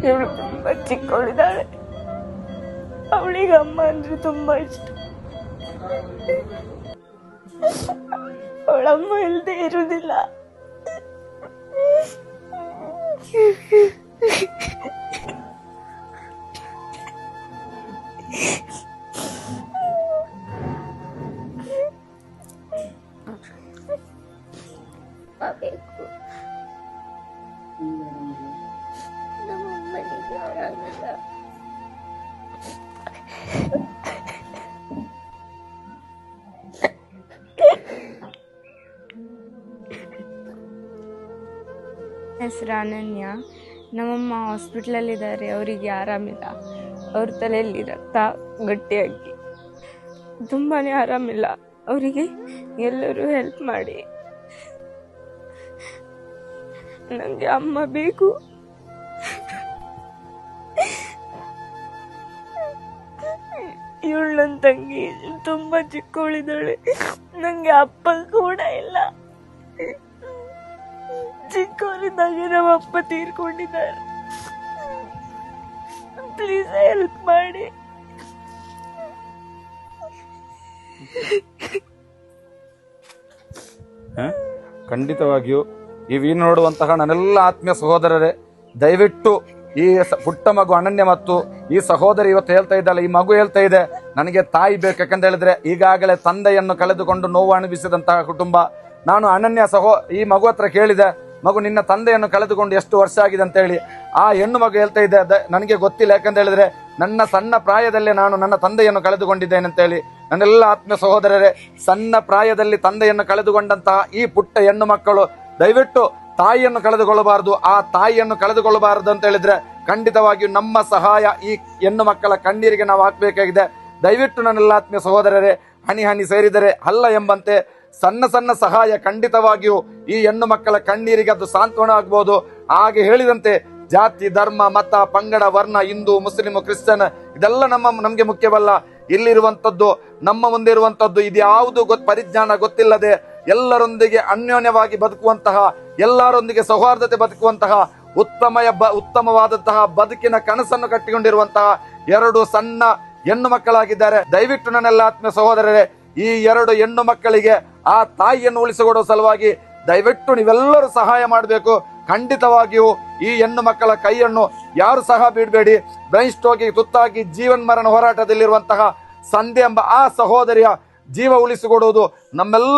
ಇವಳು ತುಂಬಾ ಚಿಕ್ಕವಳಿದ್ದಾಳೆ. ಅವಳಿಗೆ ಅಮ್ಮ ಅಂದ್ರೆ ತುಂಬಾ ಇಷ್ಟ. ಅವಳಮ್ಮ ಇಲ್ಲದೆ ಇರುವುದಿಲ್ಲ. ಬೇಕು ನಮ್ಮಮ್ಮನಿಗೆ ಆರಾಮಿಲ್ಲ. ಹೆಸರು ಅನನ್ಯ. ನಮ್ಮಮ್ಮ ಹಾಸ್ಪಿಟ್ಲಲ್ಲಿದ್ದಾರೆ, ಅವರಿಗೆ ಆರಾಮಿಲ್ಲ. ಅವ್ರ ತಲೆಯಲ್ಲಿ ರಕ್ತ ಗಟ್ಟಿಯಾಗಿ ತುಂಬಾ ಆರಾಮಿಲ್ಲ. ಅವರಿಗೆ ಎಲ್ಲರೂ ಹೆಲ್ಪ್ ಮಾಡಿ. ನನಗೆ ಅಮ್ಮ ಬೇಕು. ಇವಳು ನನ್ನ ತಂಗಿ ತುಂಬಾ ಚಿಕ್ಕವಳಿದ್ದಾಳೆ. ನಂಗೆ ಅಪ್ಪ ಕೂಡ ಇಲ್ಲ. ಚಿಕ್ಕವರಿದ್ದಾಗೆ ನಮ್ಮ ಅಪ್ಪ ತೀರ್ಕೊಂಡಿದ್ದಾರೆ. ಪ್ಲೀಸ್ ಹೆಲ್ಪ್ ಮಾಡಿ. ಖಂಡಿತವಾಗಿಯೂ ಈ ವೀಣು ನೋಡುವಂತಹ ನನ್ನೆಲ್ಲ ಆತ್ಮೀಯ ಸಹೋದರರೇ, ದಯವಿಟ್ಟು ಈ ಪುಟ್ಟ ಮಗು ಅನನ್ಯ ಮತ್ತು ಈ ಸಹೋದರಿ ಇವತ್ತು ಹೇಳ್ತಾ ಇದ್ದಲ್ಲ, ಈ ಮಗು ಹೇಳ್ತಾ ಇದೆ ನನಗೆ ತಾಯಿ ಬೇಕು. ಯಾಕಂತ ಹೇಳಿದ್ರೆ ಈಗಾಗಲೇ ತಂದೆಯನ್ನು ಕಳೆದುಕೊಂಡು ನೋವು ಅನುಭವಿಸಿದಂತಹ ಕುಟುಂಬ. ನಾನು ಅನನ್ಯ ಈ ಮಗು ಹತ್ರ ಕೇಳಿದೆ, ಮಗು ನಿನ್ನ ತಂದೆಯನ್ನು ಕಳೆದುಕೊಂಡು ಎಷ್ಟು ವರ್ಷ ಆಗಿದೆ ಅಂತ ಹೇಳಿ. ಆ ಹೆಣ್ಣು ಮಗು ಹೇಳ್ತಾ ಇದೆ ನನಗೆ ಗೊತ್ತಿಲ್ಲ, ಯಾಕಂತ ಹೇಳಿದ್ರೆ ನನ್ನ ಸಣ್ಣ ಪ್ರಾಯದಲ್ಲೇ ನಾನು ನನ್ನ ತಂದೆಯನ್ನು ಕಳೆದುಕೊಂಡಿದ್ದೇನೆ ಅಂತ ಹೇಳಿ. ನನ್ನೆಲ್ಲ ಆತ್ಮೀಯ ಸಹೋದರರೇ, ಸಣ್ಣ ಪ್ರಾಯದಲ್ಲಿ ತಂದೆಯನ್ನು ಕಳೆದುಕೊಂಡಂತಹ ಈ ಪುಟ್ಟ ಹೆಣ್ಣು ಮಕ್ಕಳು ದಯವಿಟ್ಟು ತಾಯಿಯನ್ನು ಕಳೆದುಕೊಳ್ಳಬಾರದು. ಆ ತಾಯಿಯನ್ನು ಕಳೆದುಕೊಳ್ಳಬಾರದು ಅಂತ ಹೇಳಿದ್ರೆ ಖಂಡಿತವಾಗಿಯೂ ನಮ್ಮ ಸಹಾಯ ಈ ಹೆಣ್ಣು ಮಕ್ಕಳ ಕಣ್ಣೀರಿಗೆ ನಾವು ಹಾಕಬೇಕಾಗಿದೆ. ದಯವಿಟ್ಟು ನನ್ನೆಲ್ಲ ಆತ್ಮೀಯ ಸಹೋದರರೇ, ಹನಿ ಹನಿ ಸೇರಿದರೆ ಹಲ್ಲ ಎಂಬಂತೆ ಸಣ್ಣ ಸಣ್ಣ ಸಹಾಯ ಖಂಡಿತವಾಗಿಯೂ ಈ ಹೆಣ್ಣು ಮಕ್ಕಳ ಕಣ್ಣೀರಿಗೆ ಅದು ಸಾಂತ್ವನ ಆಗ್ಬಹುದು. ಹಾಗೆ ಹೇಳಿದಂತೆ ಜಾತಿ, ಧರ್ಮ, ಮತ, ಪಂಗಡ, ವರ್ಣ, ಹಿಂದೂ, ಮುಸ್ಲಿಂ, ಕ್ರಿಶ್ಚಿಯನ್ ಇದೆಲ್ಲ ನಮಗೆ ಮುಖ್ಯವಲ್ಲ. ಇಲ್ಲಿರುವಂತದ್ದು, ನಮ್ಮ ಮುಂದೆ ಇರುವಂತದ್ದು ಇದ್ಯಾವುದು ಪರಿಜ್ಞಾನ ಗೊತ್ತಿಲ್ಲದೆ ಎಲ್ಲರೊಂದಿಗೆ ಅನ್ಯೋನ್ಯವಾಗಿ ಬದುಕುವಂತಹ, ಎಲ್ಲರೊಂದಿಗೆ ಸೌಹಾರ್ದತೆ ಬದುಕುವಂತಹ ಉತ್ತಮವಾದಂತಹ ಬದುಕಿನ ಕನಸನ್ನು ಕಟ್ಟಿಕೊಂಡಿರುವಂತಹ ಎರಡು ಸಣ್ಣ ಹೆಣ್ಣು ಮಕ್ಕಳಾಗಿದ್ದಾರೆ. ದಯವಿಟ್ಟು ನನ್ನೆಲ್ಲ ಆತ್ಮೀಯ ಸಹೋದರರೇ, ಈ ಎರಡು ಹೆಣ್ಣು ಮಕ್ಕಳಿಗೆ ಆ ತಾಯಿಯನ್ನು ಉಳಿಸಿಕೊಡುವ ಸಲುವಾಗಿ ದಯವಿಟ್ಟು ನೀವೆಲ್ಲರೂ ಸಹಾಯ ಮಾಡಬೇಕು. ಖಂಡಿತವಾಗಿಯೂ ಈ ಹೆಣ್ಣು ಮಕ್ಕಳ ಕೈಯನ್ನು ಯಾರು ಸಹ ಬಿಡಬೇಡಿ. ಬ್ರೈನ್ ಸ್ಟ್ರೋಕ್ಗೆ ತುತ್ತಾಗಿ ಜೀವನ್ ಮರಣ ಹೋರಾಟದಲ್ಲಿರುವಂತಹ ಸಂಧ್ಯಾ ಎಂಬ ಆ ಸಹೋದರಿಯ ಜೀವ ಉಳಿಸಿಕೊಡುವುದು ನಮ್ಮೆಲ್ಲ